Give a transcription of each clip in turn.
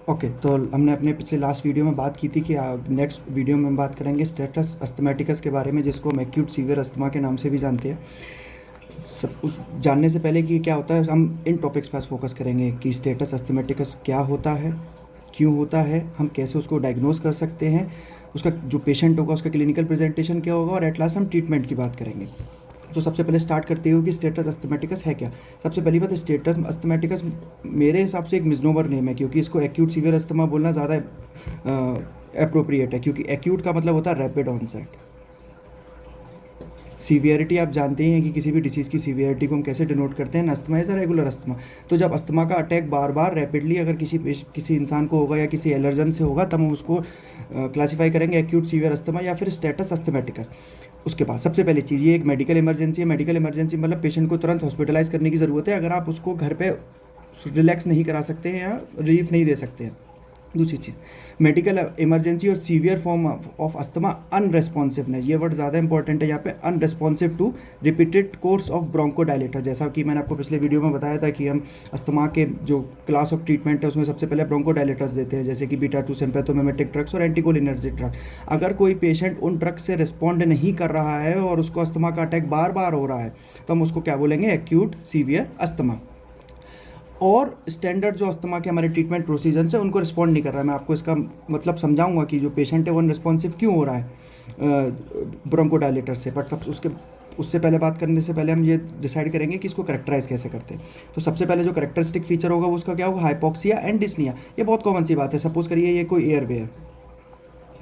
Okay, तो हमने अपने पिछले लास्ट वीडियो में बात की थी कि नेक्स्ट वीडियो में हम बात करेंगे स्टेटस अस्थमैटिकस के बारे में, जिसको हम एक्यूट सीवियर अस्थमा के नाम से भी जानते हैं। सब उस जानने से पहले कि क्या होता है, हम इन टॉपिक्स पर फोकस करेंगे कि स्टेटस अस्थमैटिकस क्या होता है, क्यों होता है, हम कैसे उसको डायग्नोज कर सकते हैं, उसका जो पेशेंट होगा उसका क्लिनिकल प्रेजेंटेशन क्या होगा, और एट लास्ट हम ट्रीटमेंट की बात करेंगे। तो सबसे पहले स्टार्ट करते हो कि स्टेटस अस्थमैटिकस है क्या। सबसे पहली बात, स्टेटस अस्थमैटिकस मेरे हिसाब से एक मिसनोमर नेम है, क्योंकि इसको एक्यूट सीवियर अस्थमा बोलना ज़्यादा अप्रोप्रिएट है, क्योंकि एक्यूट का मतलब होता है रैपिड ऑनसेट। सीवियरिटी आप जानते ही हैं कि किसी भी डिसीज़ की सीवियरिटी को हम कैसे डिनोट करते हैं, asthma is a regular asthma. तो जब अस्थमा का अटैक बार बार रैपिडली अगर किसी इंसान को होगा या किसी एलर्जन से होगा, तब हम उसको क्लासीफाई करेंगे एक्यूट सीवियर अस्थमा या फिर स्टेटस अस्थमैटिकस। उसके बाद सबसे पहली चीज़, ये एक मेडिकल इमरजेंसी है। मेडिकल इमरजेंसी मतलब पेशेंट को तुरंत हॉस्पिटलाइज करने की ज़रूरत है, अगर आप उसको घर पे रिलैक्स नहीं करा सकते हैं या रिलीफ नहीं दे सकते हैं। दूसरी चीज़, मेडिकल इमरजेंसी और severe form of asthma unresponsiveness, ये वर्ड ज़्यादा इंपॉर्टेंट है यहाँ पे, unresponsive to repeated course of bronchodilator. जैसा कि मैंने आपको पिछले वीडियो में बताया था कि हम अस्थमा के जो क्लास ऑफ ट्रीटमेंट है उसमें सबसे पहले ब्रोंकोडायलेटर्स देते हैं, जैसे कि बीटा 2 सिम्पैथोमिमेटिक ड्रग्स और एंटीकोलिनर्जिक ड्रग। अगर कोई पेशेंट उन ड्रग से रिस्पॉन्ड नहीं कर रहा है और उसको अस्थमा का अटैक बार बार हो रहा है, तो हम उसको क्या बोलेंगे, एक्यूट सीवियर अस्थमा। और स्टैंडर्ड जो अस्थमा के हमारे ट्रीटमेंट प्रोसीजर्स है उनको रिस्पॉन्ड नहीं कर रहा है। मैं आपको इसका मतलब समझाऊंगा कि जो पेशेंट है वो अनरिस्पॉन्सिव क्यों हो रहा है ब्रोंकोडायलेटर से। बट सब उससे पहले बात करने से पहले हम ये डिसाइड करेंगे कि इसको करेक्टराइज कैसे करते हैं। तो सबसे पहले जो करेक्टरिस्टिक फीचर होगा वो उसका क्या होगा, हाइपोक्सिया एंड डिस्निया। ये बहुत कॉमन सी बात है। सपोज करिए ये कोई एयरवे है,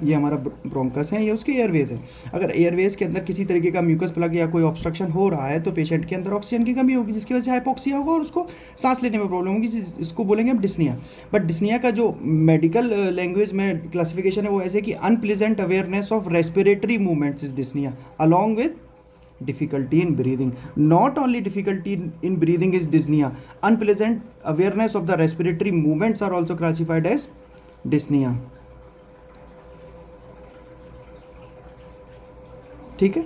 ये हमारा ब्रोंकस है, ये उसके एयरवेज है। अगर एयरवेज के अंदर किसी तरीके का म्यूकस प्लग या कोई ऑब्स्ट्रक्शन हो रहा है तो पेशेंट के अंदर ऑक्सीजन की कमी होगी, जिसकी वजह से हाइपोक्सिया होगा और उसको सांस लेने में प्रॉब्लम होगी, इसको बोलेंगे हम डिस्निया। बट डिस्निया का जो मेडिकल लैंग्वेज में क्लासिफिकेशन है वो ऐसे कि unpleasant awareness of respiratory movements is dyspnea along with difficulty in breathing. Not only difficulty in breathing is dyspnea, unpleasant awareness of the respiratory movements are also classified as dyspnea. ठीक है।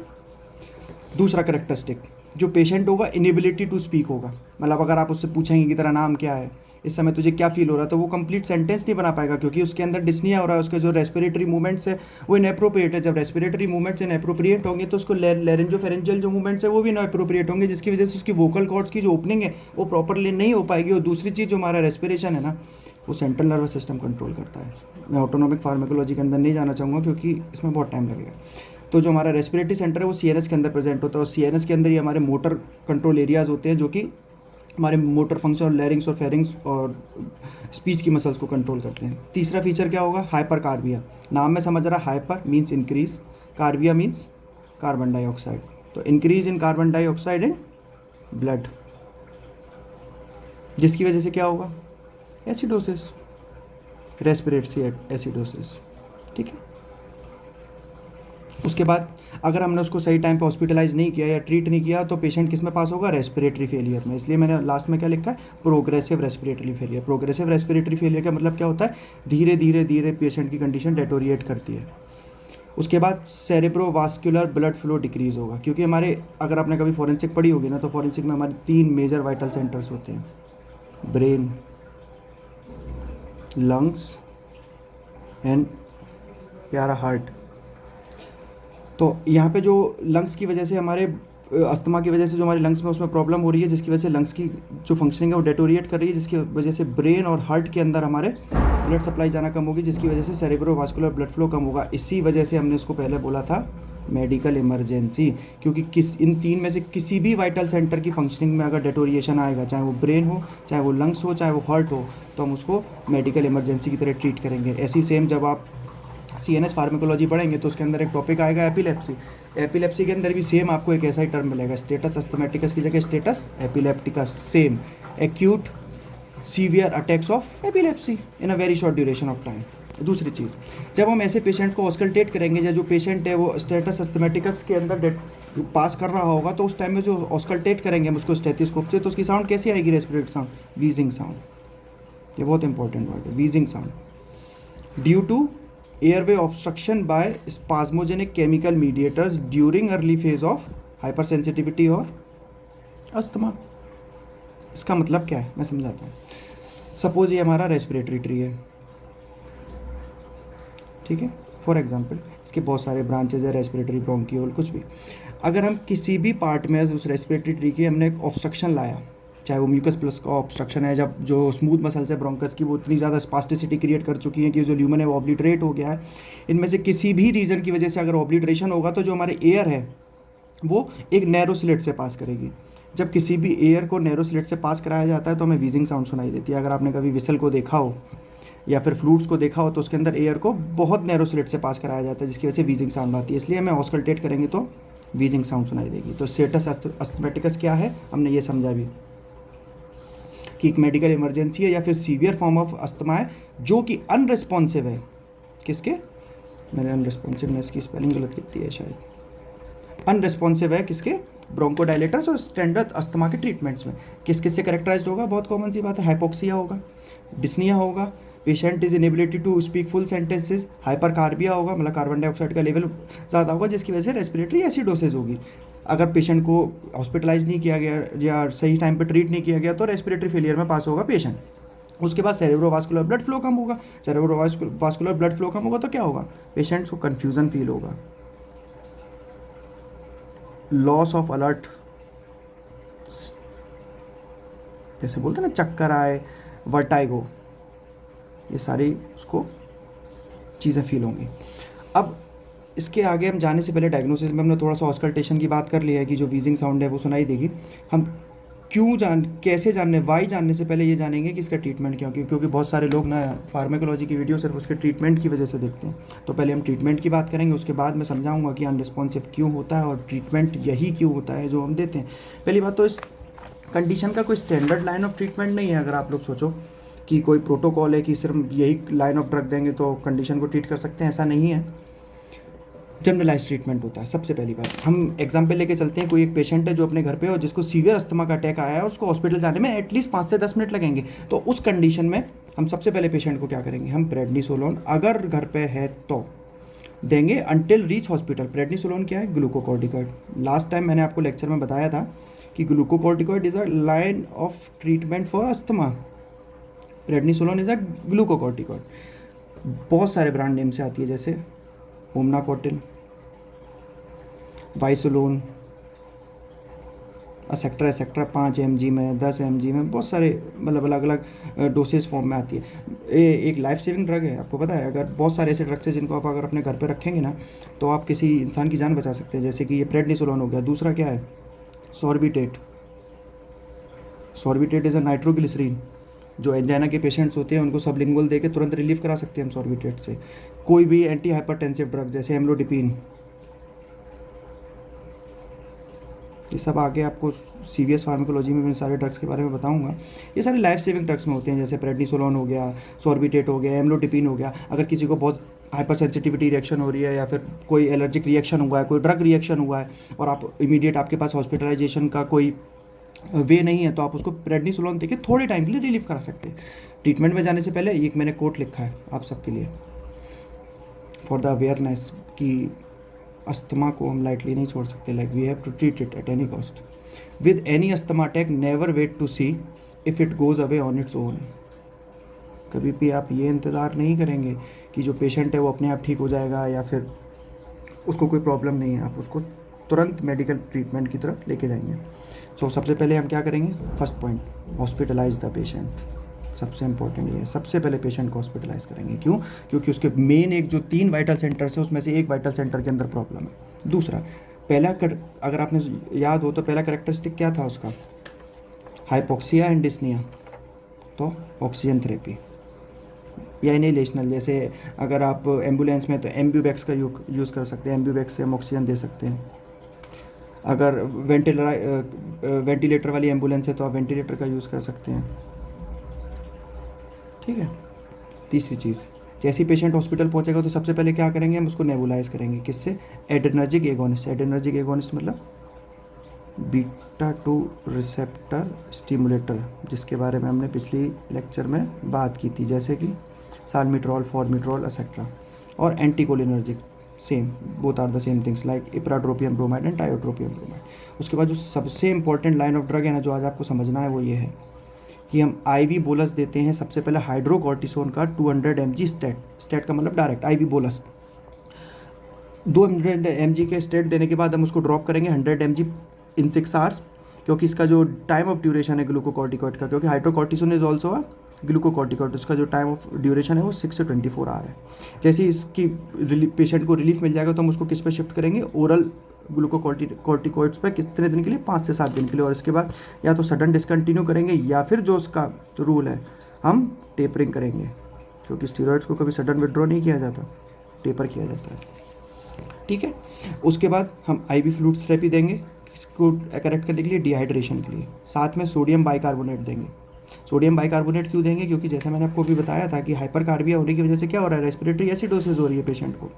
दूसरा characteristic, जो patient होगा inability to speak होगा। मतलब अगर आप उससे पूछेंगे कि तेरा नाम क्या है, इस समय तुझे क्या फील हो रहा है, तो वो कंप्लीट सेंटेंस नहीं बना पाएगा, क्योंकि उसके अंदर डिस्निया हो रहा है। उसके जो रेस्पिरेटरी मूवमेंट्स है वो इनएप्रोप्रिएट है। जब रेस्पिरेटरी मूवमेंट्स इनएप्रोप्रिएट होंगे तो उसको लेरेंजोफेरेंजियल जो मूवमेंट्स है वो भी इनएप्रोप्रिएट होंगे, जिसकी वजह से उसकी वोकल कॉर्ड्स की जो ओपनिंग है वो प्रॉपरली नहीं हो पाएगी। और दूसरी चीज़, जो हमारा रेस्पिरेशन है ना, वो सेंट्रल नर्वस सिस्टम कंट्रोल करता है। मैं ऑटोनॉमिक फार्माकोलॉजी के अंदर नहीं जाना चाहूँगा क्योंकि इसमें बहुत टाइम लगेगा। तो जो हमारा रेस्पिरेटरी सेंटर है वो सीएनएस के अंदर प्रेजेंट होता है, और सीएनएस के अंदर ही हमारे मोटर कंट्रोल एरियाज होते हैं, जो कि हमारे मोटर फंक्शन और लैरिंग्स और फेरिंग्स और स्पीच की मसल्स को कंट्रोल करते हैं। तीसरा फीचर क्या होगा, हाइपर कार्बिया। नाम में समझ रहा, hyper means increase, carbia means carbon dioxide. तो increase in carbon dioxide in blood, जिसकी वजह से क्या होगा, एसिडोसिस, रेस्पिरेटरी एसिडोसिस। ठीक है। उसके बाद अगर हमने उसको सही टाइम पे हॉस्पिटलाइज नहीं किया या ट्रीट नहीं किया तो पेशेंट किस में पास होगा, रेस्पिरेटरी फेलियर में। इसलिए मैंने लास्ट में क्या लिखा है, progressive respiratory failure. Progressive respiratory failure का मतलब क्या होता है, धीरे धीरे धीरे पेशेंट की कंडीशन डेटोरिएट करती है। उसके बाद सेरेब्रोवास्कुलर ब्लड फ्लो डिक्रीज होगा, क्योंकि हमारे, अगर आपने कभी फॉरेंसिक पढ़ी होगी ना, तो फॉरेंसिक में हमारे 3 मेजर वाइटल सेंटर्स होते हैं, ब्रेन, लंग्स एंड प्यारा हार्ट। तो यहाँ पे जो लंग्स की वजह से हमारे अस्थमा की वजह से जो हमारे लंग्स में उसमें प्रॉब्लम हो रही है, जिसकी वजह से लंग्स की जो फंक्शनिंग है वो डेटोरिएट कर रही है, जिसकी वजह से ब्रेन और हार्ट के अंदर हमारे ब्लड सप्लाई जाना कम होगी, जिसकी वजह से सेरेब्रोवास्कुलर ब्लड फ्लो कम होगा। इसी वजह से हमने उसको पहले बोला था मेडिकल इमरजेंसी, क्योंकि इन 3 में से किसी भी वाइटल सेंटर की फंक्शनिंग में अगर डेटोरिएशन आएगा, चाहे वो ब्रेन हो, चाहे वो लंग्स हो, चाहे वो हार्ट हो, तो हम उसको मेडिकल इमरजेंसी की तरह ट्रीट करेंगे। ऐसी सेम जब आप सीएनएस फार्माकोलॉजी पढ़ेंगे तो उसके अंदर एक टॉपिक आएगा एपिलेप्सी। एपिलेप्सी के अंदर भी सेम आपको एक ऐसा ही टर्म मिलेगा, स्टेटस अस्थमैटिकस की जगह status epilepticus. Same, acute severe attacks of epilepsy in a very short duration of time. दूसरी चीज़, जब हम ऐसे पेशेंट को ऑस्कल्टेट करेंगे, या जो पेशेंट है वो स्टेटस अस्थमैटिकस के अंदर पास कर रहा होगा, तो उस टाइम में जो ऑस्कल्टेट करेंगे हम उसको स्टेथोस्कोप से, तो उसकी साउंड कैसी आएगी, रेस्पिरेटरी साउंड, वीजिंग साउंड। ये बहुत इंपॉर्टेंट वर्ड है, wheezing sound, due to airway obstruction by spasmogenic chemical mediators during early phase of hypersensitivity और अस्थमा। इसका मतलब क्या है, मैं समझाता हूँ। सपोज ये हमारा रेस्पिरेटरी ट्री है, ठीक है, फॉर एग्जांपल इसके बहुत सारे ब्रांचेज है, रेस्पिरेटरी, ब्रोंकियोल, कुछ भी। अगर हम किसी भी पार्ट में उस रेस्पिरेटरी ट्री की हमने एक ऑब्स्ट्रक्शन लाया, चाहे वो म्यूकस प्लस का ऑब्स्ट्रक्शन है, जब जो स्मूथ मसल्स है ब्रोंकस की वो इतनी ज़्यादा स्पास्टिसिटी क्रिएट कर चुकी है कि जो ल्यूमन है वो ऑब्लिटरेट हो गया है, इनमें से किसी भी रीज़न की वजह से अगर ऑब्लिटरेशन होगा तो जो हमारे एयर है वो एक नैरो स्लिट से पास करेगी। जब किसी भी एयर को नैरो स्लिट से पास कराया जाता है तो हमें वीजिंग साउंड सुनाई देती है। अगर आपने कभी विसल को देखा हो या फिर फ्लूट्स को देखा हो तो उसके अंदर एयर को बहुत नैरो स्लिट से पास कराया जाता है, जिसकी वजह से वीजिंग साउंड आती है। इसलिए हमें ऑस्कल्टेट करेंगे तो वीजिंग साउंड सुनाई देगी। तो स्टेटस अस्थमेटिकस क्या है, हमने ये समझा भी कि एक मेडिकल इमरजेंसी है या फिर सीवियर फॉर्म ऑफ अस्थमा है जो कि अनरिस्पॉन्सिव है। किसके, मैंने अनरिस्पॉन्सिवनेस की स्पेलिंग गलत लिख दी है शायद, अनरिस्पॉन्सिव है किसके, ब्रोंकोडायलेटर्स और स्टैंडर्ड अस्थमा के ट्रीटमेंट्स में। किस किस से करेक्टराइज्ड होगा, बहुत कॉमन सी बात है, हाइपोक्सिया होगा, डिस्निया होगा, patient is inability to speak full sentences, hypercarbia होगा, मतलब कार्बन डाइऑक्साइड का लेवल ज़्यादा होगा जिसकी वजह से रेस्पिरेटरी एसिडोसिस होगी। अगर पेशेंट को हॉस्पिटलाइज नहीं किया गया या सही टाइम पर ट्रीट नहीं किया गया तो रेस्पिरेटरी फेलियर में पास होगा पेशेंट। उसके बाद सेरेब्रोवास्कुलर ब्लड फ्लो कम होगा, सेरेब्रोवास्कुलर ब्लड फ्लो कम होगा तो क्या होगा, पेशेंट्स को कन्फ्यूज़न फील होगा, लॉस ऑफ अलर्ट, जैसे बोलते हैं ना चक्कर आए, वर्टाइगो, ये सारी उसको चीज़ें फील होंगी। अब इसके आगे हम जाने से पहले डायग्नोसिस में हमने थोड़ा सा ऑस्कल्टेशन की बात कर लिया है कि जो वीजिंग साउंड है वो सुनाई देगी। हम कैसे जानने, वाई जानने से पहले ये जानेंगे कि इसका ट्रीटमेंट क्या, क्योंकि बहुत सारे लोग ना फार्माकोलॉजी की वीडियो सिर्फ उसके ट्रीटमेंट की वजह से देखते हैं। तो पहले हम ट्रीटमेंट की बात करेंगे, उसके बाद मैं समझाऊंगा कि अनरिस्पॉन्सिव क्यों होता है और ट्रीटमेंट यही क्यों होता है जो हम देते हैं। पहली बात तो इस कंडीशन का कोई स्टैंडर्ड लाइन ऑफ ट्रीटमेंट नहीं है। अगर आप लोग सोचो कि कोई प्रोटोकॉल है कि सिर्फ यही लाइन ऑफ ड्रग देंगे तो कंडीशन को ट्रीट कर सकते हैं, ऐसा नहीं है। जनरलाइज ट्रीटमेंट होता है। सबसे पहली बात हम एग्जाम्पल लेके चलते हैं, कोई एक पेशेंट है जो अपने घर पे और जिसको सीवियर अस्थमा का अटैक आया है, उसको हॉस्पिटल जाने में एटलीस्ट 5 से 10 मिनट लगेंगे। तो उस कंडीशन में हम सबसे पहले पेशेंट को क्या करेंगे, हम प्रेडनिसोलोन अगर घर पे है तो देंगे अंटिल रीच हॉस्पिटल। प्रेडनिसोलोन क्या है, ग्लूकोकॉर्टिकॉइड। लास्ट टाइम मैंने आपको लेक्चर में बताया था कि glucocorticoid is a line of treatment for asthma. Prednisolone is a glucocorticoid. बहुत सारे ब्रांड नेम से आती है, जैसे ओमनाकोटिल, वाइसोलोन, एसेक्ट्रा 5 mg में, 10 mg में, बहुत सारे मतलब अलग अलग डोसेज फॉर्म में आती है। एक लाइफ सेविंग ड्रग है, आपको पता है। अगर बहुत सारे ऐसे ड्रग्स हैं जिनको आप अगर अपने घर पे रखेंगे ना तो आप किसी इंसान की जान बचा सकते हैं, जैसे कि ये प्रेडनिसोलोन हो गया। दूसरा क्या है, सॉर्बिटेट। सॉर्बिटेट इज़ अ नाइट्रोग्लिसरीन। जो एंजाइना के पेशेंट्स होते हैं उनको सबलिंगुअल दे के तुरंत रिलीफ करा सकते हैं हम सॉर्बिटेट से। कोई भी एंटी हाइपरटेंसिव ड्रग जैसे एम्लोडिपिन, ये सब आगे आपको सीवीएस फार्माकोलॉजी में मैं सारे ड्रग्स के बारे में बताऊंगा। ये सारे लाइफ सेविंग ड्रग्स में होते हैं, जैसे प्रेडनिसोलोन हो गया, सॉर्बिटेट हो गया, एम्लोडिपिन हो गया। अगर किसी को बहुत हाइपर सेंसिटिविटी रिएक्शन हो रही है या फिर कोई एलर्जिक रिएक्शन हुआ है, कोई ड्रग रिएक्शन हुआ है और आप इमीडिएट आपके पास हॉस्पिटलाइजेशन का कोई वे नहीं है तो आप उसको प्रेडनिसोलोन देके थोड़े टाइम के लिए रिलीफ करा सकते हैं। ट्रीटमेंट में जाने से पहले एक मैंने कोट लिखा है आप सबके लिए फॉर द अवेयरनेस कि अस्थमा को हम लाइटली नहीं छोड़ सकते। Like we have to treat it at any cost. With any asthma attack never wait to see if it goes away on its own. कभी भी आप ये इंतज़ार नहीं करेंगे कि जो पेशेंट है वो अपने आप ठीक हो जाएगा या फिर उसको कोई प्रॉब्लम नहीं है, आप उसको तुरंत मेडिकल ट्रीटमेंट की तरफ लेके जाएंगे। सो सबसे पहले हम क्या करेंगे, first point, hospitalize the patient. सबसे इंपॉर्टेंट ये है, सबसे पहले पेशेंट को हॉस्पिटलाइज करेंगे। क्यों, क्योंकि उसके मेन एक जो 3 वाइटल सेंटर्स है उसमें से एक वाइटल सेंटर के अंदर प्रॉब्लम है। दूसरा, अगर आपने याद हो तो पहला करेक्टरिस्टिक क्या था उसका, हाइपोक्सिया एंड डिस्निया। तो ऑक्सीजन थेरेपी या इनहेलेशनल, जैसे अगर आप एम्बुलेंस में तो एम्ब्यूबैक्स का यूज़ कर सकते हैं, एम्ब्यूबैक्स से हम ऑक्सीजन दे सकते हैं। अगर वेंटिलेटर वाली एम्बुलेंस है तो आप वेंटिलेटर का यूज़ कर सकते हैं। ठीक है। तीसरी चीज़, जैसे ही पेशेंट हॉस्पिटल पहुंचेगा तो सबसे पहले क्या करेंगे, हम उसको नेबुलाइज करेंगे। किससे, एड्रेनर्जिक एगोनिस्ट। एड्रेनर्जिक एगोनिस्ट मतलब बीटा 2 रिसेप्टर स्टिमुलेटर, जिसके बारे में हमने पिछली लेक्चर में बात की थी, जैसे कि साल्मिट्रॉल, फॉर्मिट्रॉल एक्सेट्रा। और anticholinergic, same, both are the same things like ipratropium bromide and tiotropium bromide. उसके बाद जो सबसे इंपॉर्टेंट लाइन ऑफ ड्रग है ना जो आज आपको समझना है वो ये है कि हम आईवी बोलस देते हैं सबसे पहले हाइड्रोकॉर्टिसोन का 200 mg स्टेट का मतलब डायरेक्ट आईवी बोलस। 200 mg के स्टेट देने के बाद हम उसको ड्रॉप करेंगे 100 mg इन 6 आवर्स, क्योंकि इसका जो टाइम ऑफ ड्यूरेशन है ग्लूकोकॉर्टिकॉइड का, क्योंकि hydrocortisone is also a glucocorticoid, उसका जो टाइम ऑफ ड्यूरेशन है वो 6 से 24 आवर है। जैसे ही इसकी पेशेंट को रिलीफ मिल जाएगा तो हम उसको किस पे शिफ्ट करेंगे, ओरल ग्लूकोकॉर्टिकॉइड्स पे कितने दिन के लिए, 5 से 7 दिन के लिए। और इसके बाद या तो सडन डिसकंटिन्यू करेंगे या फिर जो उसका रूल है हम टेपरिंग करेंगे, क्योंकि स्टीरॉइड्स को कभी सडन विड्रॉ नहीं किया जाता, टेपर किया जाता है। ठीक है, उसके बाद हम आईवी फ्लूइड थेरेपी देंगे इसको करेक्ट करने के लिए, डिहाइड्रेशन के लिए। साथ में सोडियम बाइकार्बोनेट देंगे। सोडियम बाइकार्बोनेट क्यों देंगे, क्योंकि जैसे मैंने आपको अभी बताया था कि हाइपरकार्बिया होने की वजह से क्या हो रहा है, रेस्पिरेटरी एसिडोसिस हो रही है पेशेंट को,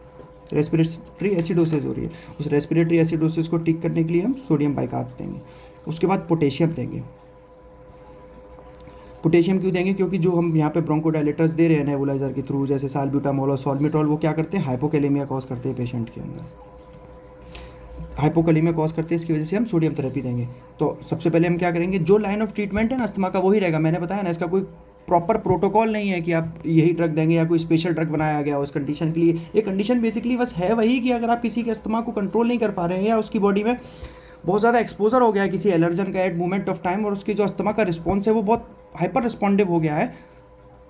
रेस्पिरेटरी एसिडोसिस हो रही है। उस रेस्पिरेटरी एसिडोसिस को ठीक करने के लिए हम सोडियम बाइकार्ब देंगे। उसके बाद पोटेशियम देंगे। पोटेशियम क्यों देंगे, क्योंकि जो हम यहाँ पे ब्रोंकोडायलेटर्स दे रहे हैं नेबुलाइजर के थ्रू, जैसे साल्ब्यूटामोल और सॉल्मिट्रॉल, वो क्या करते हैं, हाइपोकैलेमिया कॉज करते हैं पेशेंट के अंदर, हाइपोकैलेमिया कॉज करते हैं। इसकी वजह से हम सोडियम थेरेपी देंगे। तो सबसे पहले हम क्या करेंगे, जो लाइन ऑफ ट्रीटमेंट है ना अस्थमा का वही रहेगा। मैंने बताया ना, इसका कोई प्रॉपर प्रोटोकॉल नहीं है कि आप यही ड्रग देंगे या कोई स्पेशल ड्रग बनाया गया उस कंडीशन के लिए। ये कंडीशन बेसिकली बस है वही कि अगर आप किसी के अस्थमा को कंट्रोल नहीं कर पा रहे हैं या उसकी बॉडी में बहुत ज़्यादा एक्सपोजर हो गया है किसी एलर्जन का एट मोमेंट ऑफ टाइम, और उसकी जो अस्थमा का रिस्पॉन्स है वो बहुत हाइपर रिस्पॉन्डिव हो गया है,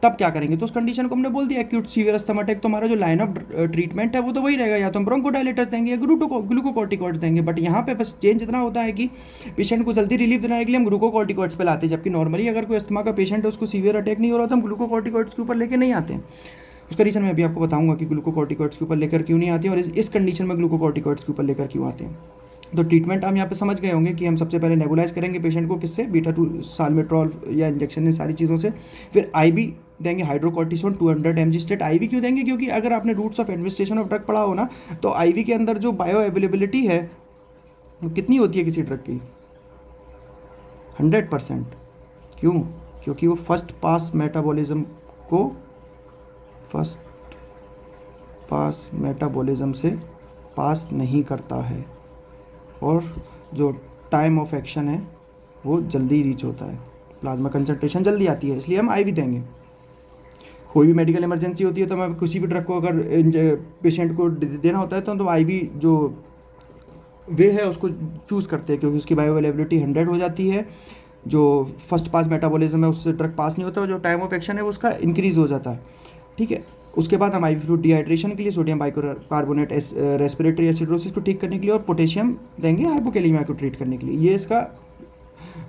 तब क्या करेंगे। तो उस कंडीशन को हमने बोल दिया एक्यूट सीवियर अस्थमा अटैक। तो हमारा जो लाइन ऑफ ट्रीटमेंट है वो तो वही रहेगा, या तो हम ब्रोंकोडायलेटर्स देंगे या ग्लूकोकॉर्टिकॉइड्स देंगे। बट यहाँ पे बस चेंज इतना होता है कि पेशेंट को जल्दी रिलीफ देने के लिए हम ग्लूकोकॉर्टिकॉइड्स पे लाते हैं, जबकि नॉर्मली अगर कोई अस्थमा का पेशेंट है उसको सीवियर अटैक नहीं हो रहा तो हम ग्लूकोकॉर्टिकॉइड्स के ऊपर लेके नहीं आते हैं। उसका रीज़न मैं अभी आपको बताऊंगा कि ग्लूकोकॉर्टिकॉइड्स के ऊपर लेकर क्यों नहीं आते हैं और इस कंडीशन में ग्लूकोकॉर्टिकॉइड्स के ऊपर लेकर क्यों आते हैं। तो ट्रीटमेंट हम यहाँ पे समझ गए होंगे कि हम सबसे पहले नेबुलाइज करेंगे पेशेंट को, किससे, बीटा-2 साल्मेट्रॉल या इंजेक्शन, इन सारी चीज़ों से। फिर आईवी देंगे हाइड्रोकॉर्टिसोन 200 mg स्टेट। आईवी क्यों देंगे, क्योंकि अगर आपने routes of administration of drug पढ़ा हो ना, तो आईवी के अंदर जो बायो अवेलेबिलिटी है वो कितनी होती है किसी ड्रग की, 100%। क्यों, क्योंकि वो फर्स्ट पास मेटाबॉलिज्म से पास नहीं करता है, और जो टाइम ऑफ एक्शन है वो जल्दी रीच होता है, प्लाज्मा कंसंट्रेशन जल्दी आती है, इसलिए हम आईवी देंगे। कोई भी मेडिकल इमरजेंसी होती है तो मैं किसी भी ड्रग को अगर पेशेंट को देना होता है तो आईवी जो वे है उसको चूज़ करते हैं, क्योंकि उसकी बायो अवेलेबिलिटी 100 हो जाती है। जो फर्स्ट पास मेटाबॉलिज्म है उससे ड्रग पास नहीं होता, और जो टाइम ऑफ एक्शन है वो उसका इंक्रीज़ हो जाता है। ठीक है, उसके बाद हम आईवी फ्लूइड डिहाइड्रेशन के लिए, सोडियम बाइकार्बोनेट रेस्पिरेटरी एसिडोसिस को ठीक करने के लिए, और पोटेशियम देंगे हाइपोकैलेमिया को ट्रीट करने के लिए। ये इसका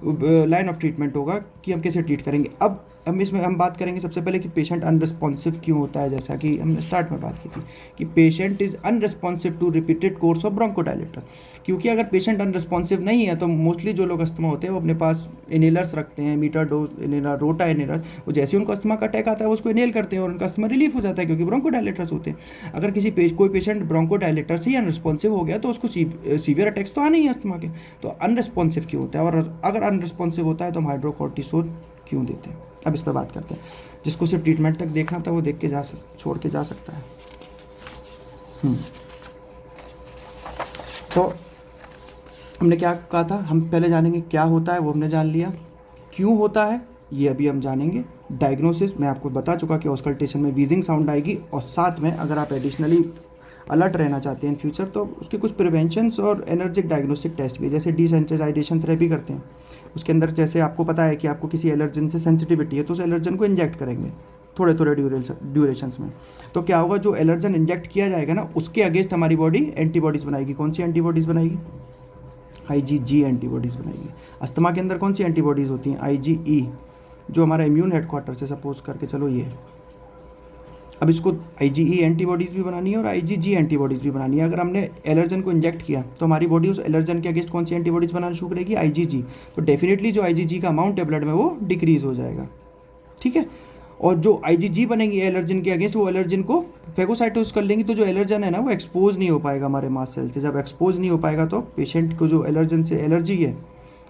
लाइन ऑफ ट्रीटमेंट होगा कि हम कैसे ट्रीट करेंगे। अब हम बात करेंगे सबसे पहले कि पेशेंट अनरिस्पॉन्सिव क्यों होता है। जैसा कि हमने स्टार्ट में बात की थी कि patient is unresponsive to repeated course of bronchodilator. क्योंकि अगर पेशेंट अनरिस्पॉन्सिव नहीं है तो मोस्टली जो लोग अस्थमा होते हैं वो अपने पास इनहेलर्स रखते हैं, मीटर डोज इनहेलर, रोटा इनहेलर। वो जैसे उनको अस्थमा का अटैक आता है वो उसको इनहेल करते हैं और उनका अस्थमा रिलीफ हो जाता है, क्योंकि ब्रोंकोडायलेटर्स होते हैं। अगर कोई पेशेंट ब्रोंकोडायलेटर से ही अनरिस्पॉन्सिव हो गया तो उसको सीवियर अटैक्स तो आने ही अस्थमा के। तो अनरिस्पॉन्सिव क्यों होता है, और अगर अनरिस्पॉन्सिव होता है तो हम हाइड्रोकॉर्टिसोन क्यों देते हैं। अब इस पर बात करते हैं। जिसको सिर्फ ट्रीटमेंट तक देखना था वो देख के छोड़ के जा सकता है। तो हमने क्या कहा था, हम पहले जानेंगे क्या होता है, वो हमने जान लिया। क्यों होता है ये अभी हम जानेंगे। डायग्नोसिस मैं आपको बता चुका कि ऑस्कल्टेशन में वीजिंग साउंड आएगी, और साथ में अगर आप एडिशनली अलर्ट रहना चाहते हैं इन फ्यूचर तो उसके कुछ प्रिवेंशंस और एनर्जिक डायग्नोस्टिक टेस्ट भी, जैसे डिसेंसिटाइजेशन थेरेपी करते हैं। उसके अंदर जैसे आपको पता है कि आपको किसी एलर्जन से सेंसिटिविटी है तो उस एलर्जन को इंजेक्ट करेंगे थोड़े थोड़े ड्यूरेशंस में। तो क्या होगा, जो एलर्जन इंजेक्ट किया जाएगा ना उसके अगेंस्ट हमारी बॉडी एंटीबॉडीज़ बनाएगी। कौन सी एंटीबॉडीज़ बनाएगी, IgG एंटीबॉडीज़ बनाएगी। अस्थमा के अंदर कौन सी एंटीबॉडीज़ होती हैं, IgE, जो हमारा इम्यून हेडक्वार्टर से सपोज करके चलो ये। अब इसको IgE एंटीबॉडीज़ भी बनानी है और IgG एंटीबॉडीज़ भी बनानी है। अगर हमने एलर्जन को इंजेक्ट किया तो हमारी बॉडी उस एलर्जन के अगेंस्ट कौन सी एंटीबॉडीज़ बनाना शुरू करेगी, IgG। तो डेफिनेटली जो IgG का अमाउंट है ब्लड में वो डिक्रीज़ हो जाएगा। ठीक है, और जो IgG बनेगी एलर्जन के अगेंस्ट वो एलर्जन को फेगोसाइटोसिस कर लेंगी, तो जो एलर्जन है ना वो एक्सपोज नहीं हो पाएगा हमारे मास सेल से। जब एक्सपोज नहीं हो पाएगा तो पेशेंट को जो एलर्जन से एलर्जी है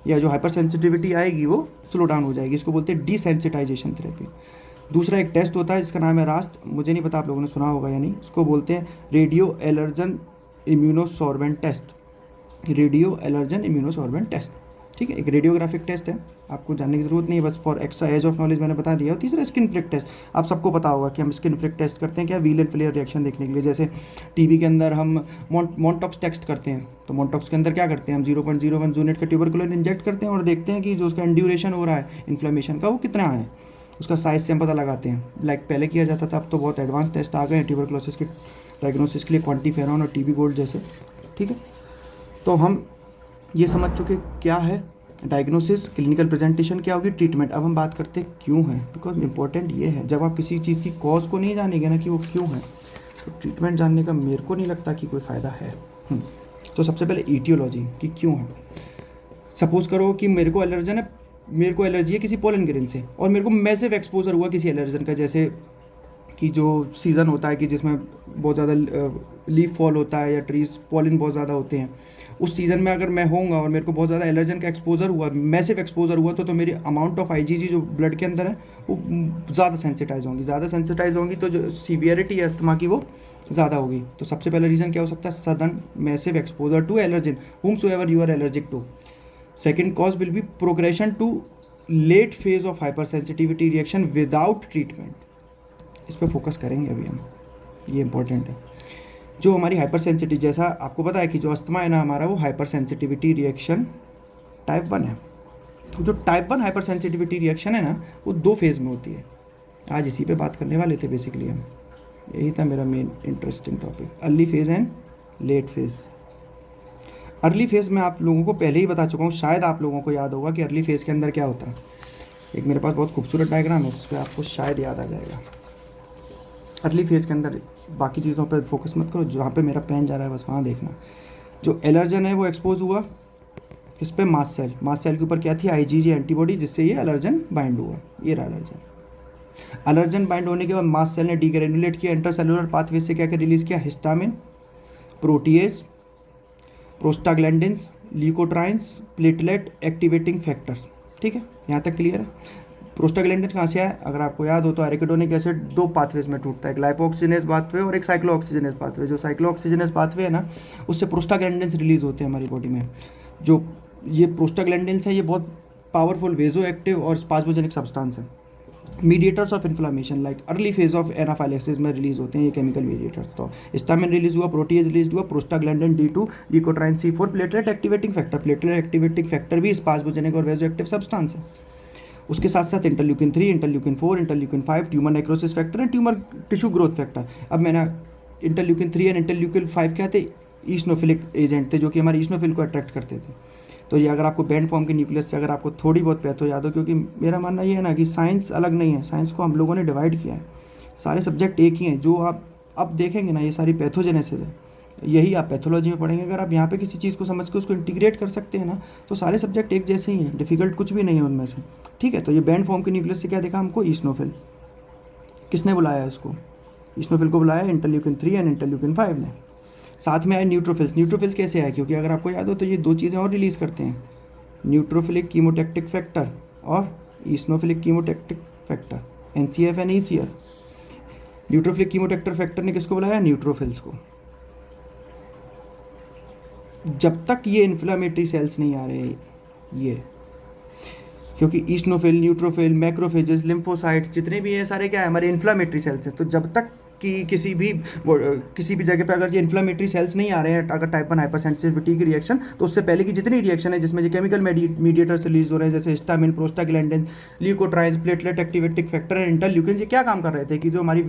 या जो हाइपर सेंसिटिविटी आएगी वो स्लो डाउन हो जाएगी। इसको बोलते हैं डिसेंसिटाइजेशन थेरेपी। दूसरा एक टेस्ट होता है जिसका नाम है रास्ट, मुझे नहीं पता आप लोगों ने सुना होगा या नहीं। इसको बोलते हैं radio allergen immunosorbent test, radio allergen immunosorbent test. ठीक है, एक रेडियोग्राफिक टेस्ट है, आपको जानने की ज़रूरत नहीं है, बस for extra edge of knowledge मैंने बता दिया। और तीसरा स्किन प्रिक टेस्ट, आप सबको पता होगा कि हम स्किन प्रिक टेस्ट करते हैं क्या, व्हील एंड फ्लेयर रिएक्शन देखने के लिए। जैसे टीबी के अंदर हम मॉन्टॉक्स टेस्ट करते हैं, तो मॉन्टॉक्स के अंदर क्या करते हैं, हम 0.01 यूनिट का ट्यूबरकुलोन इंजेक्ट करते हैं और देखते हैं कि जो उसका ड्यूरेशन हो रहा है इन्फ्लेमेशन का वो कितना है, उसका साइज से हम पता लगाते हैं। लाइक पहले किया जाता था, अब तो बहुत एडवांस टेस्ट आ गए हैं ट्यूबरकुलोसिस के डायग्नोसिस के लिए, क्वांटिफेरॉन और टीबी गोल्ड जैसे। ठीक है, तो हम ये समझ चुके क्या है डायग्नोसिस, क्लिनिकल प्रेजेंटेशन क्या होगी, ट्रीटमेंट। अब हम बात करते हैं क्यों है, बिकॉज इंपॉर्टेंट ये है, जब आप किसी चीज़ की कॉज को नहीं जानेंगे ना कि वो क्यों है, तो ट्रीटमेंट जानने का मेरे को नहीं लगता कि कोई फ़ायदा है। तो सबसे पहले ईटियोलॉजी कि क्यों है। सपोज करो कि मेरे को एलर्जन है, मेरे को एलर्जी है किसी पोलन ग्रेन से, और मेरे को मैसिव एक्सपोजर हुआ किसी एलर्जन का, जैसे कि जो सीज़न होता है कि जिसमें बहुत ज़्यादा लीफ फॉल होता है या ट्रीज पॉलिन बहुत ज़्यादा होते हैं, उस सीज़न में अगर मैं होऊंगा और मेरे को बहुत ज़्यादा एलर्जन का एक्सपोजर हुआ, मैसिव एक्सपोजर हुआ, तो मेरी अमाउंट ऑफ आईजीजी जो ब्लड के अंदर है वो ज़्यादा सेंसिटाइज होंगी, ज़्यादा सेंसिटाइज होंगी तो जो सीवियरिटी है अस्थमा की वो ज़्यादा होगी। तो सबसे पहला रीज़न क्या हो सकता है, sudden massive exposure to allergen whomsoever you are allergic to। Second cause will be progression to late phase of hyper sensitivity reaction without treatment. इस पर फोकस करेंगे अभी हम, ये इंपॉर्टेंट है। जो हमारी हाइपर सेंसिटिव, जैसा आपको पता है कि जो अस्थमा है ना हमारा, वो हाइपर सेंसिटिविटी रिएक्शन टाइप 1 है। तो जो टाइप 1 हाइपर सेंसिटिविटी रिएक्शन है ना, वो 2 फेज़ में होती है। आज इसी पे बात करने वाले थे बेसिकली हम, यही था मेरा main interesting topic, early phase and let phase. Early phase में आप लोगों को पहले ही बता चुका हूँ, शायद आप लोगों को याद होगा कि अर्ली फेज़ के अंदर क्या होता है। एक मेरे पास बहुत खूबसूरत डायग्राम है, उस पर आपको शायद याद आ जाएगा। अर्ली फेज़ के अंदर बाकी चीज़ों पर फोकस मत करो, जहाँ पे मेरा पेन जा रहा है बस वहाँ देखना। जो एलर्जन है वो एक्सपोज हुआ किस पे, मास्ट सेल। मास्ट सेल के ऊपर क्या थी, आईजीजी एंटीबॉडी, जिससे ये एलर्जन बाइंड हुआ, ये रहा एलर्जन। एलर्जन बाइंड होने के बाद मास्ट सेल ने डीग्रेनुलेट किया, इंटरसेलुलर पाथवे से क्या क्या रिलीज़ किया, histamine, protease, prostaglandins, leukotrienes, platelet activating factors. ठीक है, यहाँ तक क्लियर है। प्रोस्टाग्लैंडिन कहाँ से आया, अगर आपको याद हो तो एरिकिडोनिक एसिड 2 पाथवेज में टूटता है, ग्लाइकोऑक्सीजनेस पाथवे और एक साइक्लोऑक्सीजनेस पाथवे। जो साइक्लोऑक्सीजनेस पाथवे है ना, उससे प्रोस्टाग्लैंडिन्स रिलीज होते हैं हमारी बॉडी में। जो ये प्रोस्टाग्लैंडिन्स है, ये बहुत पावरफुल वेजो एक्टिव और स्पाज्मोजेनिक सब्सटेंस है, mediators of inflammation. Like early phase of anaphylaxis में रिलीज होते हैं ये केमिकल मीडिएटर्स। तो हिस्टामिन रिलीज हुआ, प्रोटीएज रिलीज हुआ, prostaglandin D2, leukotriene C4, platelet activating factor. Platelet activating factor भी स्पाज्मोजेनिक और वेजो एक्टिव सब्सटेंस है। उसके साथ साथ interleukin 3, interleukin 4, interleukin 5, tumour necrosis factor and tumour tissue growth factor. अब मैंने इंटरल्यूकिन 3 एंड इंटरल्यूकिन 5 क्या थे, ईस्नोफिलिक एजेंट थे, जो कि हमारे ईस्नोफिल को अट्रैक्ट करते थे। तो ये अगर आपको बैंड फॉर्म के न्यूक्लियस से अगर आपको थोड़ी बहुत पैथो याद हो, क्योंकि मेरा मानना ये है ना कि साइंस अलग नहीं है, साइंस को हम लोगों ने डिवाइड किया है, सारे सब्जेक्ट एक ही हैं। जो आप अब देखेंगे ना, ये सारी पैथोजेनेसिस है, यही आप पैथोलॉजी में पढ़ेंगे। अगर आप यहाँ पे किसी चीज़ को समझ के उसको इंटीग्रेट कर सकते हैं ना, तो सारे सब्जेक्ट एक जैसे ही हैं, डिफिकल्ट कुछ भी नहीं है उनमें से। ठीक है, तो ये बैंड फॉर्म के न्यूक्लियस से क्या देखा हमको, ईस्नोफिल। किसने बुलाया इसको, ईस्नोफिल को बुलाया इंटरल्यूकिन 3 एंड इंटरल्यूकिन 5 ने। साथ में आए न्यूट्रोफिल्स। न्यूट्रोफिल्स कैसे आए, क्योंकि अगर आपको याद हो तो ये 2 चीज़ें और रिलीज़ करते हैं, न्यूट्रोफिलिक कीमोटैक्टिक फैक्टर और eosinophilic chemotactic factor, NCF and ECF। Neutrophilic chemotactic factor ने किसको बुलाया, न्यूट्रोफिल्स को। जब तक ये इन्फ्लामेटरी सेल्स नहीं आ रहे ये, क्योंकि ईस्नोफिल, न्यूट्रोफिल, मैक्रोफेजेस, लिम्फोसाइट जितने भी हैं सारे क्या है, हमारे इन्फ्लामेटरी सेल्स हैं। तो जब तक कि किसी भी जगह पे अगर ये इन्फ्लामेटरी सेल्स नहीं आ रहे हैं, अगर टाइप 1 हाइपर सेंसिटिविटी की रिएक्शन, तो उससे पहले की जितनी रिएक्शन है जिसमें जो केमिकल मीडिएटर्स रिलीज हो रहे हैं, जैसे histamine, prostaglandin, leukotrienes, platelet activating factor and interleukin, ये क्या काम कर रहे थे कि जो हमारी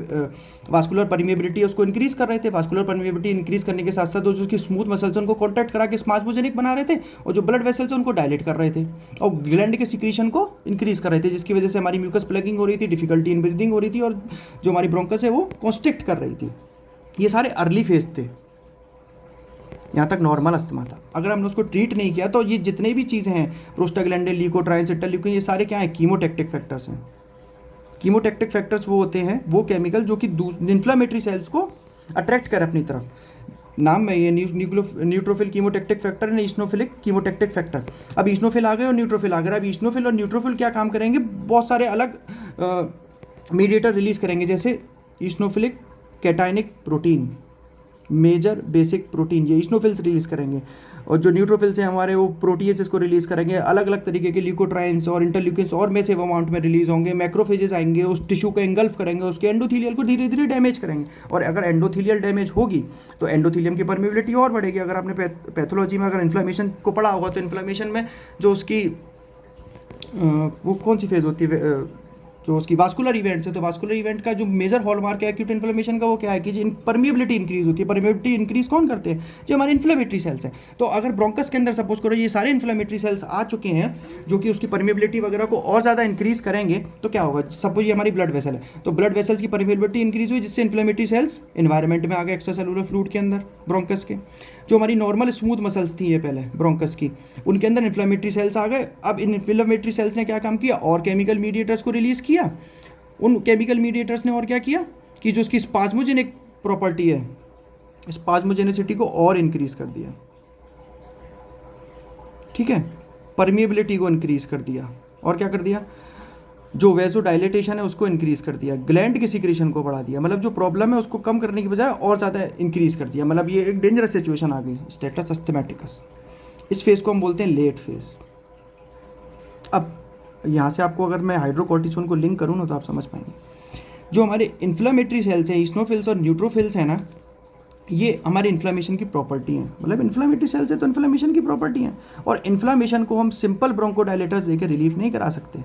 वास्कुलर परमिएबिलिटी है उसको इंक्रीज कर रहे थे। वास्कुलर परमिएबिलिटी इंक्रीज करने के साथ साथ उसकी स्मूथ मसल्स उनको कॉन्ट्रैक्ट करा के स्पाज्मोजेनिक बना रहे थे, और जो ब्लड वेसल्स उनको डायलेट कर रहे थे, और ग्लैंड के सिक्रीशन को इंक्रीज कर रहे थे, जिसकी वजह से हमारी म्यूकस प्लगिंग हो रही थी, डिफिकल्टी इन ब्रीदिंग हो रही थी, और जो हमारी ब्रोंकस है वो कॉन्स्ट्रिक्ट कर रही थी। ये सारे अर्ली फेज थे, यहाँ तक नॉर्मल अस्थमा था। अगर हमने उसको ट्रीट नहीं किया तो ये जितने भी चीज़ें हैं, प्रोस्टाग्लैंडिन, ल्यूकोट्राइन्स, इंटरल्यूकिन, ये सारे क्या हैं, कीमोटैक्टिक फैक्टर्स हैं। कीमोटैक्टिक फैक्टर्स वो होते हैं, वो केमिकल जो कि इन्फ्लामेटरी सेल्स को अट्रैक्ट करे अपनी तरफ। नाम में ये न्यूट्रोफिल कीमोटैक्टिक फैक्टर है, ईस्नोफिलिक कीमोटैक्टिक फैक्टर। अब ईस्नोफिल आ गए और न्यूट्रोफिल आ गए। अब ईस्नोफिल और न्यूट्रोफिल क्या काम करेंगे, बहुत सारे अलग मीडिएटर रिलीज करेंगे, जैसे eosinophilic cationic protein, major basic protein, ये ईस्नोफिल्स रिलीज करेंगे। और जो न्यूट्रोफिल्स हैं हमारे, वो प्रोटीएसेस को रिलीज़ करेंगे, अलग अलग तरीके के ल्यूकोट्राइन्स और इंटरल्यूकिन्स और मैसिव अमाउंट में रिलीज होंगे। मैक्रोफेजेस आएंगे, उस टिश्यू को एंगल्फ करेंगे, उसके एंडोथीलियल को धीरे धीरे डैमेज करेंगे, और अगर एंडोथीलियल डैमेज होगी तो एंडोथीलियम की परमेबिलिटी और बढ़ेगी। अगर आपने पैथोलॉजी में अगर इन्फ्लेमेशन को पढ़ा होगा तो इन्फ्लेमेशन में जो उसकी वो कौन सी फेज होती है, जो उसकी वास्कुलर इवेंट्स है, तो वास्कुलर इवेंट का जो मेजर हॉलमार्क है एक्यूट इन्फ्लेमेशन का, वो क्या है कि जो परमिएबिलिटी इंक्रीज होती है। परमिएबिलिटी इंक्रीज कौन करते हैं? जो हमारे इन्फ्लेमेटरी सेल्स हैं। तो अगर ब्रोंकस के अंदर सपोज करो ये सारे इन्फ्लेमेटरी सेल्स आ चुके हैं जो कि उसकी परमिएबिलिटी वगैरह को और ज़्यादा इंक्रीज करेंगे, तो क्या होगा? सपोज ये हमारी ब्लड वेसल है, तो ब्लड वेसल्स की परमिएबिलिटी इंक्रीज हुई, जिससे इन्फ्लेमेटरी सेल्स इन्वायरमेंट में आ गए एक्स्ट्रा सेलुलर फ्लूइड के अंदर ब्रोंकस के। जो हमारी नॉर्मल स्मूथ मसल्स थी ये पहले ब्रोंकस की, उनके अंदर इन्फ्लेमेटरी सेल्स आ गए। अब इन इन्फ्लेमेटरी सेल्स ने क्या काम किया? और केमिकल मीडिएटर्स को रिलीज़ किया। उन केमिकल मीडिएटर्स ने और क्या किया कि जो उसकी स्पाज्मोजेनिक प्रॉपर्टी है, स्पाज्मोजेनिसिटी को और इंक्रीज कर दिया। ठीक है, परमिएबिलिटी को इंक्रीज कर दिया, और क्या कर दिया? जो वेजोडाइलेटेशन है उसको इंक्रीज कर दिया, ग्लैंड की सिक्रीशन को बढ़ा दिया। मतलब जो प्रॉब्लम है उसको कम करने की बजाय और ज़्यादा इंक्रीज कर दिया। मतलब ये एक डेंजरस सिचुएशन आ गई, स्टेटस अस्थमैटिकस। इस फेज को हम बोलते हैं लेट फेज। अब यहाँ से आपको अगर मैं हाइड्रोकॉर्टिसोन को लिंक करूँ ना तो आप समझ पाएंगे। जो हमारे इन्फ्लेमेटरी सेल्स हैं, ईस्नोफिल्स और न्यूट्रोफिल्स हैं ना, ये हमारे इन्फ्लेमेशन की प्रॉपर्टी हैं। मतलब इन्फ्लेमेटरी सेल्स है तो इन्फ्लेमेशन की प्रॉपर्टी हैं, और इन्फ्लेमेशन को हम सिंपल ब्रोंकोडायलेटर्स देकर रिलीफ नहीं करा सकते।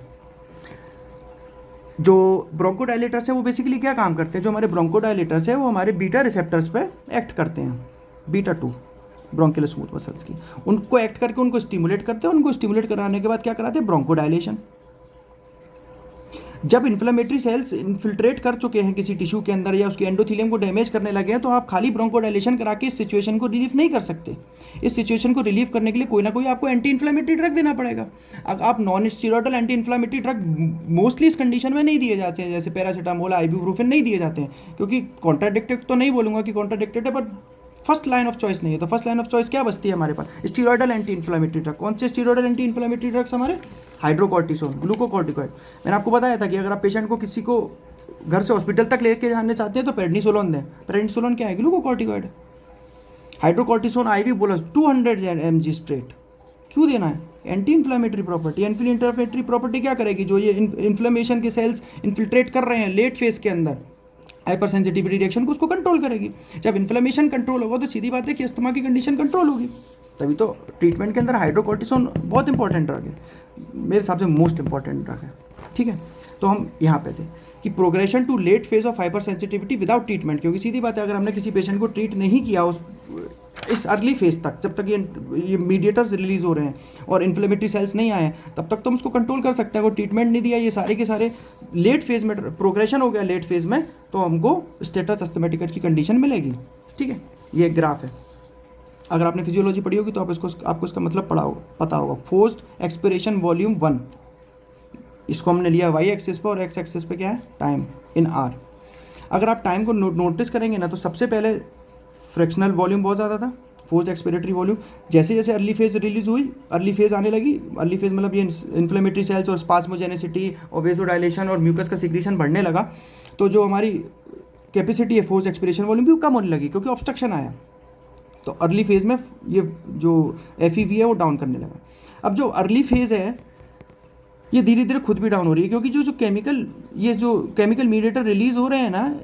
जो ब्रोंकोडायलेटर्स हैं वो बेसिकली क्या काम करते हैं? जो हमारे ब्रोंकोडायलेटर्स हैं वो हमारे बीटा रिसेप्टर्स पे एक्ट करते हैं, बीटा 2 ब्रोंकियल स्मूथ मसल्स की, उनको एक्ट करके उनको स्टिमुलेट करते हैं। उनको स्टिमुलेट कराने के बाद क्या कराते हैं? ब्रोंकोडायलेशन। जब इन्फ्लेमेटरी सेल्स इन्फिल्ट्रेट कर चुके हैं किसी टिश्यू के अंदर या उसके एंडोथीलियम को डैमेज करने लगे हैं, तो आप खाली ब्रोंकोडायलेशन करा के इस सिचुएशन को रिलीफ नहीं कर सकते। इस सिचुएशन को रिलीव करने के लिए कोई ना कोई आपको एंटी इन्फ्लेमेटरी ड्रग देना पड़ेगा। अगर आप non steroidal anti inflammatory drug mostly इस कंडीशन में नहीं दिए जाते हैं, जैसे पैरासीटामोल, आइबुप्रोफेन नहीं दिए जाते हैं, क्योंकि कॉन्ट्राडिक्टेड तो नहीं बोलूँगा कि कॉन्ट्राडिक्टेड है, पर फर्स्ट लाइन ऑफ चॉइस नहीं है। तो फर्स्ट लाइन ऑफ चॉइस क्या बचती है हमारे पास? Steroidal anti inflammatory drug. कौन से स्टीरॉयडल एंटी इन्फ्लेमेटरी ड्रग्स हमारे? Hydrocortisone, glucocorticoid. मैंने आपको बताया था कि अगर आप पेशेंट को किसी को घर से हॉस्पिटल तक लेके जाने चाहते हैं तो प्रेडनिसोलोन दें। प्रेडनिसोलोन क्या है? Glucocorticoid. Hydrocortisone IV bolus 200 mg straight. क्यों देना है? Anti inflammatory property. Anti inflammatory property क्या करेगी? जो ये इन्फ्लेमेशन के सेल्स इन्फिल्ट्रेट कर रहे हैं लेट फेज के अंदर, हाइपर सेंसिटिविटी रिएक्शन को उसको कंट्रोल करेगी। जब इन्फ्लेमेशन कंट्रोल होगा तो सीधी बात है कि अस्थमा की कंडीशन कंट्रोल होगी। तभी तो ट्रीटमेंट के अंदर हाइड्रोकॉर्टिसोन बहुत इंपॉर्टेंट ड्रग है, मेरे हिसाब से मोस्ट इंपॉर्टेंट ड्रग है। ठीक है, तो हम यहाँ पे थे कि progression to late phase of hyper sensitivity without treatment, क्योंकि सीधी बात है अगर हमने किसी पेशेंट को ट्रीट नहीं किया उस इस अर्ली फेज तक, जब तक ये मीडिएटर्स रिलीज हो रहे हैं और इन्फ्लेमेटरी सेल्स नहीं आए, तब तक तो हम उसको कंट्रोल कर सकते हैं। अगर ट्रीटमेंट नहीं दिया, ये सारे के सारे लेट फेज में प्रोग्रेशन हो गया लेट फेज में, तो हमको स्टेटस अस्थमैटिकस की कंडीशन मिलेगी। ठीक है, ये एक ग्राफ है। अगर आपने फिजियोलॉजी पढ़ी होगी तो आपको इसका मतलब पता होगा। फोर्स्ड एक्सपिरेशन वॉल्यूम 1, इसको हमने लिया y एक्सिस पे, और x एक्सिस पे क्या है? Time in R। अगर आप टाइम को नोटिस करेंगे ना, तो सबसे पहले फ्रैक्शनल वॉल्यूम बहुत ज़्यादा था, फोर्स्ड एक्सपिरेटरी वॉल्यूम। जैसे जैसे अर्ली फेज रिलीज हुई, अर्ली फेज आने लगी, अर्ली फेज मतलब ये इन्फ्लेमेटरी सेल्स और स्पाज्मोजेनिसिटी और वेजोडाइलेशन और म्यूकस का सिक्रीशन बढ़ने लगा, तो जो हमारी कैपेसिटी है फोर्स्ड एक्सपिरेशन वॉल्यूम भी कम होने लगी, क्योंकि ऑब्स्ट्रक्शन आया। तो अर्ली फेज में ये जो FEV है वो डाउन करने लगा। अब जो अर्ली फेज है ये धीरे धीरे खुद भी डाउन हो रही है, क्योंकि जो केमिकल मीडिएटर रिलीज हो रहे हैं ना,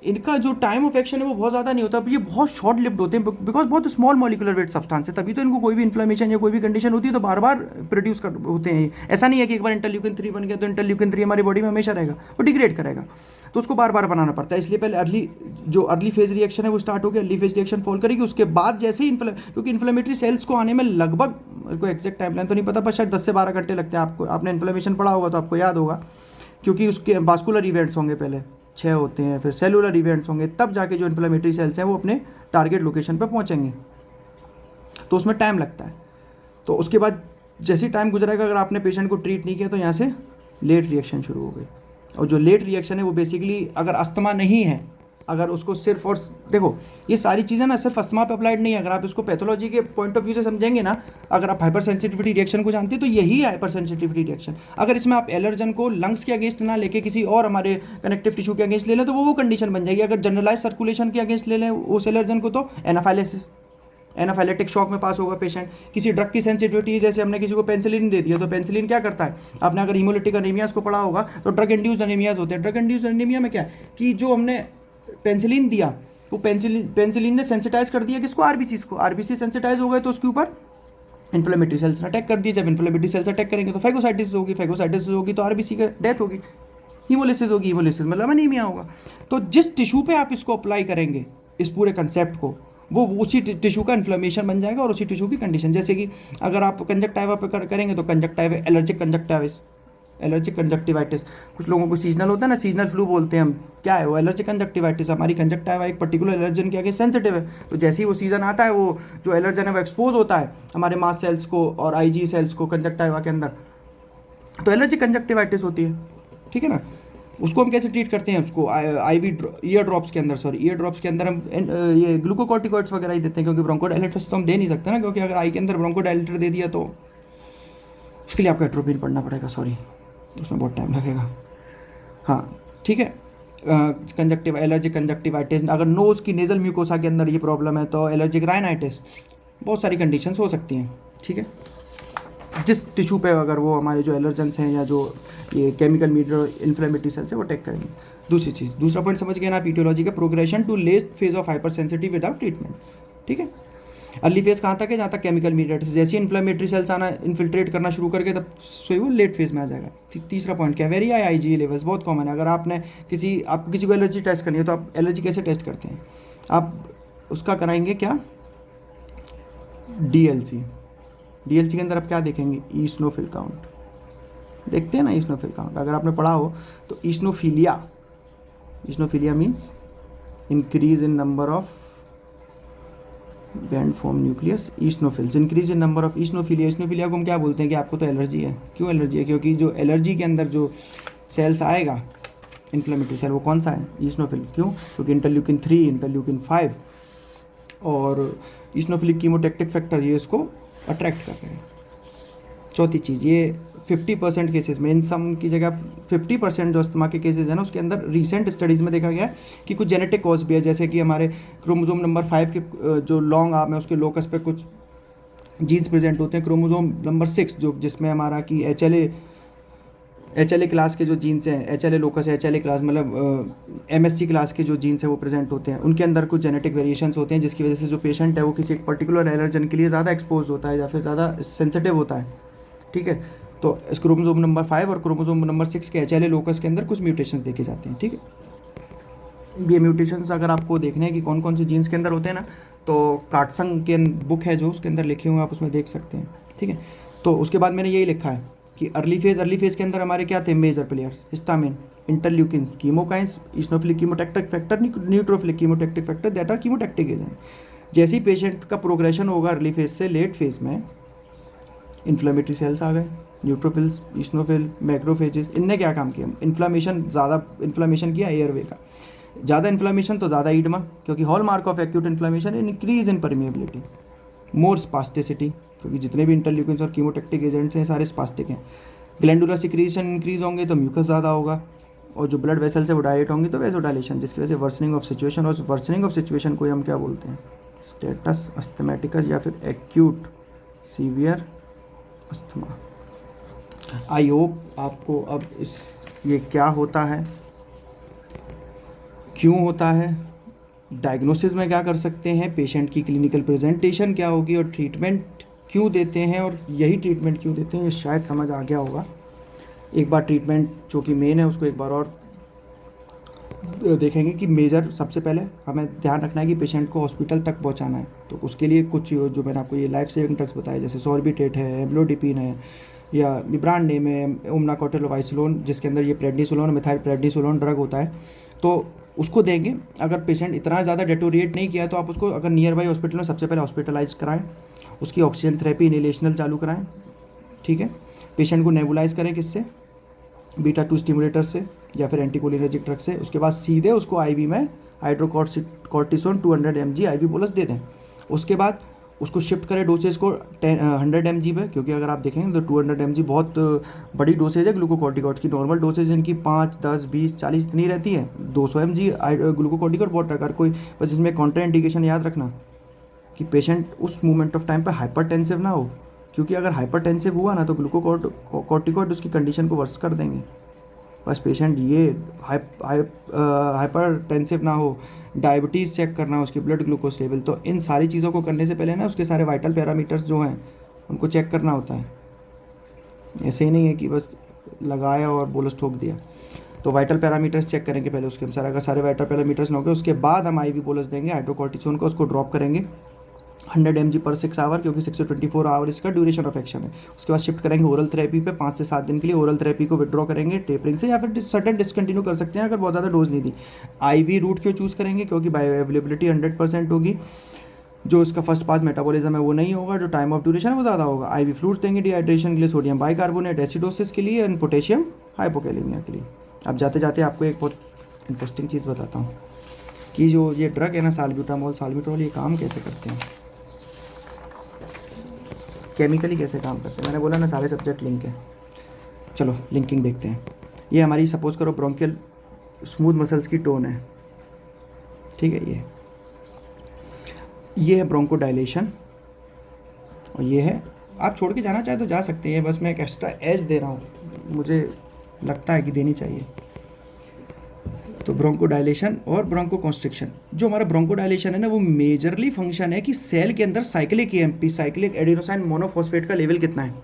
इनका जो टाइम ऑफ एक्शन है वो बहुत ज़्यादा नहीं होता। ये बहुत शॉर्ट लिव्ड होते हैं, बिकॉज बहुत स्मॉल मॉलिकुलर वेट सब्सटेंस है, तभी तो इनको कोई भी इन्फ्लेमेशन या कोई भी कंडीशन होती है तो बार बार प्रोड्यूस होते हैं। ऐसा नहीं है कि एक बार इंटरल्यूकिन 3 बन गया तो इंटरल्यूकिन 3 हमारी बॉडी में हमेशा रहेगा, वो डिग्रेड करेगा, तो उसको बार बार बनाना पड़ता है। इसलिए पहले अर्ली फेज रिएक्शन है वो स्टार्ट हो गया, अर्ली फेज रिएक्शन फॉल करेगी, उसके बाद जैसे ही क्योंकि इन्फ्लेमेटरी सेल्स को आने में लगभग, मेरे को एग्जैक्ट टाइमलाइन तो नहीं पता, पर शायद 10 से 12 घंटे लगते हैं। आपने इन्फ्लेमेशन पढ़ा होगा तो आपको याद होगा, क्योंकि उसके वास्कुलर इवेंट्स होंगे, पहले 6 होते हैं, फिर सेलुलर इवेंट्स होंगे, तब जाके जो इन्फ्लेमेटरी सेल्स हैं वो अपने टारगेट लोकेशन पर पहुँचेंगे, तो उसमें टाइम लगता है। तो उसके बाद जैसे ही टाइम गुजरेगा, अगर आपने पेशेंट को ट्रीट नहीं किया तो यहाँ से लेट रिएक्शन शुरू हो गई। और जो लेट रिएक्शन है वो बेसिकली, अगर अस्थमा नहीं है, अगर उसको सिर्फ, और देखो ये सारी चीज़ें ना सिर्फ अस्थमा पे अप्लाइड नहीं है, अगर आप इसको पैथोलॉजी के पॉइंट ऑफ व्यू से समझेंगे ना, अगर आप हाइपर सेंसिटिविटी रिएक्शन को जानते हैं तो यही है हाइपर सेंसिटिविटी रिएक्शन। अगर इसमें आप एलर्जन को लंग्स के अगेंस्ट ना लेके किसी और हमारे कनेक्टिव टिश्यू के अगेंस्ट ले लें तो वो कंडीशन बन जाएगी। अगर जनरलाइज सर्कुलेशन के अगेंस्ट ले लें उस एलर्जन को तो एनाफाइलेसिस, एनाफाइलेटिक शॉक में पास होगा पेशेंट। किसी ड्रग की सेंसिटिविटी है, जैसे हमने किसी को पेंसिलिन दे दिया, तो पेंसिलिन क्या करता है, आपने अगर हीमोलिटिक अनीमियाज को पढ़ा होगा तो ड्रग इंड्यूस्ड अनीमियाज होते हैं। ड्रग इंड्यूस्ड अनीमिया में क्या है कि जो हमने पेंसिलिन दिया, वो पेंसिलिन ने सेंसिटाइज कर दिया किसको, आरबीसी को। आरबीसी सेंसिटाइज हो गए तो उसके ऊपर इन्फ्लेमेटरी सेल्स ने अटैक कर दिए। जब इन्फ्लेमेटरी सेल्स अटैक करेंगे तो फैगोसाइटिस होगी, फैगोसाइटिस होगी तो आरबीसी का डेथ होगी, हीमोलिसिस होगी, हीमोलिसिस मतलब अनीमिया होगा। तो जिस टिश्यू पे आप इसको अप्लाई करेंगे इस पूरे कंसेप्ट को, वो उसी टिश्यू का इन्फ्लेमेशन बन जाएगा और उसी टिश्यू की कंडीशन। जैसे कि अगर आप कंजक्टाइवा पे करेंगे तो कंजक्टाइवा, एलर्जिक कंजक्टाइविस, एलर्जिक कंजक्टिवाइटिस। कुछ लोगों को सीजनल होता है ना, सीजनल फ्लू बोलते हैं हम, क्या है वो, एलर्जिक कंजक्टिवाइटिस। हमारी कंजक्टाइवा एक पर्टिकुलर एलर्जन के आगे सेंसिटिव है, तो जैसे ही वो सीजन आता है, वो जो एलर्जन है वो एक्सपोज होता है हमारे मास सेल्स को और आईजी सेल्स को कंजक्टाइवा के अंदर, तो एलर्जिक कंजक्टिवाइटिस होती है, ठीक है ना। उसको हम कैसे ट्रीट करते हैं, उसको आईवी ईयर ड्रॉप्स के अंदर, सॉरी ईयर ड्रॉप्स के अंदर हम ये ग्लूकोकॉर्टिकॉइड्स वगैरह ही देते हैं, क्योंकि ब्रोंकोडायलेटर्स तो हम दे नहीं सकते ना, क्योंकि अगर आई के अंदर ब्रोंकोडायलेटर दे दिया तो उसके लिए आपको एट्रोपिन पढ़ना पड़ेगा, सॉरी उसमें बहुत टाइम लगेगा। हाँ ठीक है। कंजक्टिव एलर्जिक कंजक्टिवाइटिस, अगर नोज़ की नेजल म्यूकोसा के अंदर ये प्रॉब्लम है तो एलर्जिक राइनाइटिस, बहुत सारी कंडीशंस हो सकती हैं, ठीक है। जिस टिश्यू पे अगर वो हमारे जो एलर्जेंस हैं या जो ये केमिकल मीडिएटेड इन्फ्लेमेटरी सेल्स है वो अटैक करेंगे। दूसरी चीज़, दूसरा पॉइंट समझ गए ना आप, ईटियोलॉजी का progression to late phase of hyper sensitive without treatment, ठीक है। अर्ली फेज कहाँ तक है, जहाँ तक केमिकल मीडिएटेड, जैसे इन्फ्लेमेटरी सेल्स आना इन्फिल्ट्रेट करना शुरू करके तब से वो लेट फेज में आ जाएगा। तीसरा पॉइंट क्या है, वेरी हाई आईजी लेवल्स, बहुत कॉमन है। अगर आपको किसी को एलर्जी टेस्ट करनी है तो आप एलर्जी कैसे टेस्ट करते हैं, आप उसका कराएंगे क्या, डीएलसी। डीएलसी के अंदर आप क्या देखेंगे, ईस्नोफिल काउंट देखते हैं ना, ईस्नोफिल काउंट अगर आपने पढ़ा हो तो eosinophilia, eosinophilia means increase in number of band form nucleus, eosinophils increase in number of eosinophilia. Eosinophilia को हम क्या बोलते हैं कि आपको तो एलर्जी है। क्यों एलर्जी है, क्योंकि जो एलर्जी के अंदर जो सेल्स आएगा इन्फ्लेमेटरी सेल, वो कौन सा है, ईस्नोफिल। क्यों, क्योंकि इंटरल्यूकिन 3, इंटरल्यूकिन 5 और ईस्नोफिलिक कीमोटैक्टिक फैक्टर ये इसको अट्रैक्ट कर रहे हैं। चौथी चीज़, ये 50% केसेस में, इन सम की जगह 50% जो अस्थमा के केसेस हैं ना, उसके अंदर रिसेंट स्टडीज़ में देखा गया है कि कुछ जेनेटिक कॉज भी है। जैसे कि हमारे क्रोमोसोम नंबर 5 के जो लॉन्ग आर्म है उसके लोकस पे कुछ जीन्स प्रेजेंट होते हैं। क्रोमोसोम नंबर 6 जो जिसमें हमारा कि एच एल ए क्लास के जो जीन्स हैं, H L A locus, H L A class मतलब MSC क्लास के जो जीन्स हैं वो प्रेजेंट होते हैं, उनके अंदर कुछ जेनेटिक वेरिएशंस होते हैं, जिसकी वजह से जो पेशेंट है वो किसी एक पर्टिकुलर एलर्जन के लिए ज़्यादा एक्सपोज होता है या फिर ज़्यादा सेंसिटिव होता है, ठीक है। तो इस क्रोमोसोम नंबर 5 और क्रोमोसोम नंबर 6 के HLA लोकस के अंदर कुछ म्यूटेशंस देखे जाते हैं, ठीक है। ये म्यूटेशंस अगर आपको देखने हैं कि कौन कौन से जीन्स के अंदर होते हैं ना, तो कार्टसंग के बुक है जो उसके अंदर लिखे हुए हैं, आप उसमें देख सकते हैं, ठीक है। तो उसके बाद मैंने यही लिखा है कि अर्ली फेज़ के अंदर हमारे क्या थे major players, histamine, interleukin, chemokines, eosinophilic chemotactic factor, neutrophilic chemotactic factor, that are chemotactic agent. जैसे ही पेशेंट का प्रोग्रेशन होगा अर्ली फेज से लेट फेज में, इन्फ्लेमेटरी सेल्स आ गए, न्यूट्रोफिल्स, ईस्नोफिल, मैक्रोफेजेस, इनने क्या काम किया, इन्फ्लामेशन किया एयरवे का। ज़्यादा इन्फ्लामेशन तो ज़्यादा ईडमा, क्योंकि hall mark of acute inflammation increase in permeability, more spasticity, क्योंकि जितने भी इंटरल्यूकिन्स और कीमोटैक्टिक एजेंट्स हैं सारे स्पास्टिक हैं। ग्लैंडुलर सिक्रीशन इंक्रीज होंगे तो म्यूकस ज़्यादा होगा, और जो ब्लड वेसल्स है वो डायलेट होंगे तो वेसोडाइलेशन, जिसकी वजह से वर्सनिंग ऑफ सिचुएशन, और वर्सनिंग ऑफ सिचुएशन को हम क्या बोलते हैं, स्टेटस अस्थमेटिकस या फिर acute severe asthma. I hope आपको अब ये क्या होता है, क्यों होता है, डायग्नोसिस में क्या कर सकते हैं, पेशेंट की क्लिनिकल प्रेजेंटेशन क्या होगी और ट्रीटमेंट क्यों देते हैं, और यही ट्रीटमेंट क्यों देते हैं, ये शायद समझ आ गया होगा। एक बार ट्रीटमेंट जो कि मेन है उसको एक बार और देखेंगे कि मेजर सबसे पहले हमें ध्यान रखना है कि पेशेंट को हॉस्पिटल तक पहुंचाना है। तो उसके लिए कुछ जो मैंने आपको ये लाइफ सेविंग ड्रग्स बताए, जैसे सॉर्बिटेट है, एम्लोडिपिन है, या ब्रांड नेम है ओमनाकोटिलोवाइसिलोन, जिसके अंदर ये प्रेडनिसोलोन, मिथाइल प्रेडनिसोलोन ड्रग होता है, तो उसको देंगे। अगर पेशेंट इतना ज़्यादा डेटोरिएट नहीं किया तो आप उसको अगर नियर बाई हॉस्पिटल में सबसे पहले हॉस्पिटलाइज कराएं, उसकी ऑक्सीजन थेरेपी इनहेलेशनल चालू कराएं, ठीक है। पेशेंट को नेबुलाइज करें किससे, बीटा-2 स्टिमुलेटर से या फिर एंटीकोलिनर्जिक ड्रग से। उसके बाद सीधे उसको आईवी में हाइड्रोकॉर्टिसोन 200 mg आईवी बोलस दे दें। उसके बाद उसको शिफ्ट करें डोसेज को 100 mg पे, क्योंकि अगर आप देखेंगे तो 200 mg बहुत बड़ी डोसेज है ग्लूकोकॉर्टिकॉइड्स की। नॉर्मल डोसेज इनकी 5, 10, 20, 40 इतनी रहती है। 200 mg ग्लूकोकॉर्टिकॉइड बहुत, अगर कोई बस इसमें कॉन्ट्रा इंडिकेशन याद रखना कि पेशेंट उस मोमेंट ऑफ टाइम पे हाइपरटेंसिव ना हो, क्योंकि अगर हाइपरटेंसिव हुआ ना तो ग्लूकोकॉर्टिकॉइड उसकी कंडीशन को वर्स कर देंगे। बस पेशेंट ये हाइपरटेंसिव ना हो, डायबिटीज़ चेक करना है, उसकी ब्लड ग्लूकोज लेवल, तो इन सारी चीज़ों को करने से पहले ना उसके सारे वाइटल पैरामीटर्स जो हैं उनको चेक करना होता है। ऐसे ही नहीं है कि बस लगाया और बोलस ठोक दिया। तो वाइटल पैरामीटर्स चेक करेंगे पहले उसके अनुसार, अगर सारे वाइटल पैरामीटर्स ना हो गए उसके बाद हम IV बोलस देंगे हाइड्रोकॉर्टिसोन को, उसको ड्रॉप करेंगे 100 mg पर 6 आवर, क्योंकि 6 से 24 आवर इसका ड्यूरेशन ऑफ एक्शन है। उसके बाद शिफ्ट करेंगे ओरल थेरेपी पे 5 से 7 दिन के लिए। ओरल थेरेपी को विड्रॉ करेंगे टेपरिंग से, या फिर सडन डिसकंटिन्यू कर सकते हैं अगर बहुत ज़्यादा डोज नहीं दी। IV रूट क्यों चूज़ करेंगे? क्योंकि बायो अवेलेबिलिटी 100% होगी, जो इसका फर्स्ट पास मेटाबॉलिज्म है वो नहीं होगा, जो टाइम ऑफ ड्यूरेशन है वो ज़्यादा होगा। IV फ्लूइड्स देंगे डिहाइड्रेशन के लिए, सोडियम बाइकार्बोनेट एसिडोसिस के लिए एंड पोटेशियम हाइपोकैलेमिया के लिए। अब जाते जाते आपको एक बहुत इंटरेस्टिंग चीज़ बताता हूँ कि जो ये ड्रग है ना साल्ब्यूटामॉल, ये काम कैसे करते हैं, केमिकली कैसे काम करते हैं। मैंने बोला ना सारे सब्जेक्ट लिंक है, चलो लिंकिंग देखते हैं। ये हमारी सपोज करो ब्रोंकियल स्मूथ मसल्स की टोन है, ठीक है। ये है ब्रोंको डायलेशन और ये है, आप छोड़ के जाना चाहे तो जा सकते हैं, बस मैं एक एक्स्ट्रा एज दे रहा हूँ, मुझे लगता है कि देनी चाहिए। तो ब्रोंको डायलेशन और ब्रोंको कॉन्स्ट्रिक्शन, जो हमारा ब्रोंको डायलेशन है ना वो मेजरली फंक्शन है कि सेल के अंदर cyclic EMP, cyclic adenosine monophosphate का लेवल कितना है।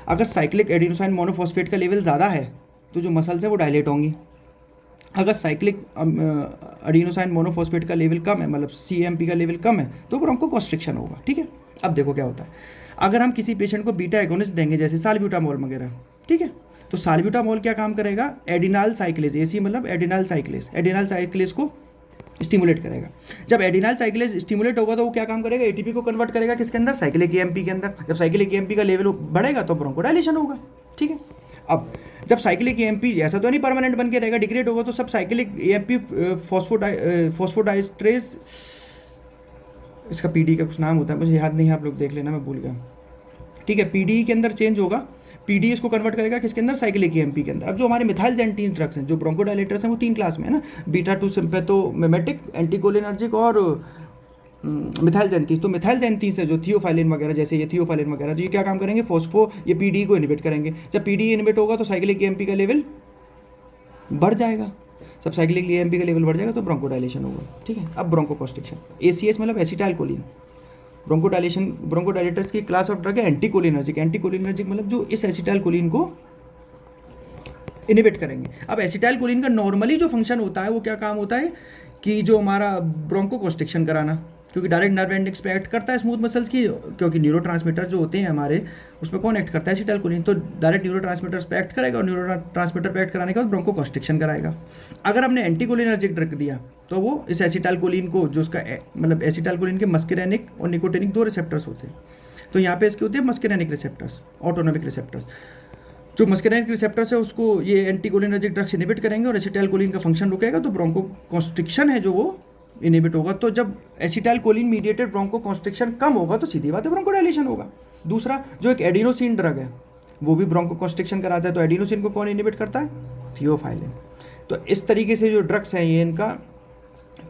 अगर साइक्लिक एडिनोसाइन मोनोफॉस्फेट का लेवल ज़्यादा है तो जो मसल्स है वो डायलेट होंगी। अगर साइक्लिक एडिनोसाइन मोनोफॉस्फेट का लेवल कम है, मतलब CMP का लेवल कम है, तो ब्रोंको कॉन्स्ट्रिक्शन होगा, ठीक है। अब देखो क्या होता है, अगर हम किसी पेशेंट को बीटा एगोनिस्ट देंगे जैसे साल्ब्यूटामॉल वगैरह, ठीक है, तो साल्ब्यूटामॉल क्या काम करेगा, एडिनाल साइक्लेज, AC मतलब एडिनाल साइक्लेज को स्टिमुलेट करेगा। जब एडिनाल साइक्लेज स्टिमुलेट होगा तो वो क्या काम करेगा, ATP को कन्वर्ट करेगा किसके अंदर, साइक्लिक EMP के अंदर। जब साइक्लिक EMP का लेवल बढ़ेगा तो ब्रोंकोडायलेशन होगा, ठीक है। अब जब साइक्लिक EMP ऐसा तो नहीं परमानेंट बन के रहेगा, डिग्रेड होगा, तो सब साइक्लिक EMP फॉस्फोडाइस्ट्रेज, इसका PD का कुछ नाम होता है, मुझे याद नहीं है, आप लोग देख लेना, मैं भूल गया, ठीक है। PDE के अंदर चेंज होगा, PD इसको कन्वर्ट करेगा किसके अंदर, साइक्लिक EMP के अंदर। अब जो हमारे मिथाइलजेंटीन ड्रग्स हैं, जो ब्रोंकोडायलेटर्स हैं, वो 3 क्लास में है ना, बीटा 2 सिम्पैथोमिमेटिक, एंटीकोलिनर्जिक और मिथाइलजेंटीन। तो मिथाइलजेंटीन से जो थियोफाइलिन वगैरह, जैसे ये थियोफाइलिन वगैरह, तो ये क्या काम करेंगे, ये PDE को इनहिबिट करेंगे। जब PDE इनहिबिट होगा तो साइक्लिक EMP का लेवल बढ़ जाएगा, सब साइक्लिक EMP का लेवल बढ़ जाएगा तो ब्रोंकोडायलेशन होगा, ठीक है। अब ब्रोंकोकॉन्स्ट्रिक्शन, ACS मतलब एसिटाइलकोलिन। ब्रोंकोडायलेटर्स की क्लास ऑफ ड्रग है एंटीकोलिनर्जिक मतलब जो इस एसिटाइलकोलिन को इनहिबिट करेंगे। अब एसिटाइलकोलिन का नॉर्मली जो फंक्शन होता है वो क्या काम होता है कि जो हमारा ब्रोंकोकॉन्स्ट्रिक्शन कराना, क्योंकि डायरेक्ट नर्व एंडिंग्स पे एक्ट करता है स्मूथ मसल्स की, क्योंकि न्यूरोट्रांसमीटर जो होते हैं हमारे उसमें कौन एक्ट करता है, एसिटाइलकोलिन, तो डायरेक्ट न्यूरोट्रांसमीटर्स पे एक्ट करेगा और न्यूरोट्रांसमीटर पे एक्ट कराने के बाद ब्रोंकोकॉन्स्ट्रिक्शन कराएगा। अगर हमने एंटीकोलिनर्जिक ड्रग दिया तो वो इस एसिटाइलकोलिन को, जो उसका मतलब एसिटाइलकोलिन के मस्केरेनिक और निकोटिनिक 2 रिसेप्टर्स होते हैं, तो यहाँ पे इसके होते हैं मस्केरेनिक रिसेप्टर्स, ऑटोनोमिक रिसेप्टर्स। जो मस्केरेनिक रिसेप्टर्स है उसको ये एंटीकोलिनर्जिक ड्रग्स इनहिबिट करेंगे और एसिटाइलकोलिन का फंक्शन रुकेगा, तो ब्रोंकोकॉन्स्ट्रिक्शन है जो वो इनहिबिट होगा। तो जब एसिटाइलकोलिन मीडिएटेड ब्रोंकोकॉन्स्ट्रिक्शन कम होगा तो सीधी बात है ब्रोंकोडायलेशन होगा। दूसरा, जो एक एडिनोसिन ड्रग है वो भी ब्रोंकोकॉन्स्ट्रिक्शन कराता है, तो एडिनोसिन को कौन इनहिबिट करता है, थियोफाइलिन। तो इस तरीके से जो ड्रग्स हैं ये इनका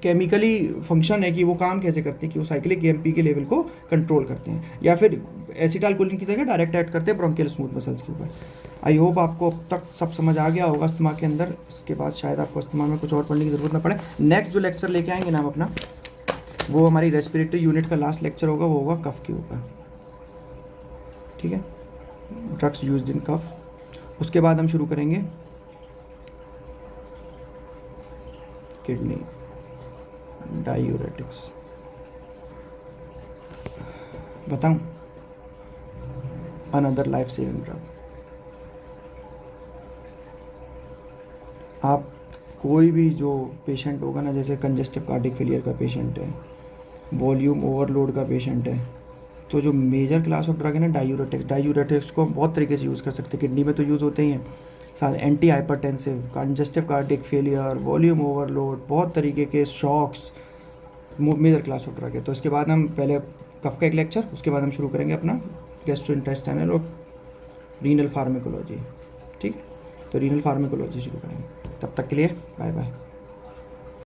केमिकली फंक्शन है कि वो काम कैसे करते हैं, कि वो साइक्लिक EMP के लेवल को कंट्रोल करते हैं, या फिर एसिटाइलकोलिन की जगह डायरेक्ट एक्ट करते हैं ब्रोंकियल स्मूथ मसल्स के ऊपर। आई होप आपको अब तक सब समझ आ गया होगा अस्थमा के अंदर। इसके बाद शायद आपको अस्थमा में कुछ और पढ़ने की ज़रूरत ना पड़े। नेक्स्ट जो लेक्चर लेके आएंगे ना हम अपना, वो हमारी रेस्पिरेटरी यूनिट का लास्ट लेक्चर होगा, वो होगा कफ के ऊपर, ठीक है, ड्रग्स यूज्ड इन कफ। उसके बाद हम शुरू करेंगे किडनी डायूरेटिक्स। बताऊं, अनदर लाइफ सेविंग ड्रग। आप कोई भी जो पेशेंट होगा ना, जैसे कंजेस्टिव कार्डिक फेलियर का पेशेंट है, वॉल्यूम ओवरलोड का पेशेंट है, तो जो मेजर क्लास ऑफ ड्रग है ना डायूरेटिक्स को हम बहुत तरीके से यूज़ कर सकते हैं। किडनी में तो यूज़ होते ही हैं, साथ anti hypertensive, congestive cardiac failure, volume overload, बहुत तरीके के shocks, major class of drug है। तो इसके बाद हम पहले कफ का एक लेक्चर, उसके बाद हम शुरू करेंगे अपना गैस्ट्रोइंटेस्टाइनल और रीनल फार्मेकोलॉजी, ठीक है। तो रीनल फार्मेकोलॉजी शुरू करेंगे। तब तक के लिए बाय बाय।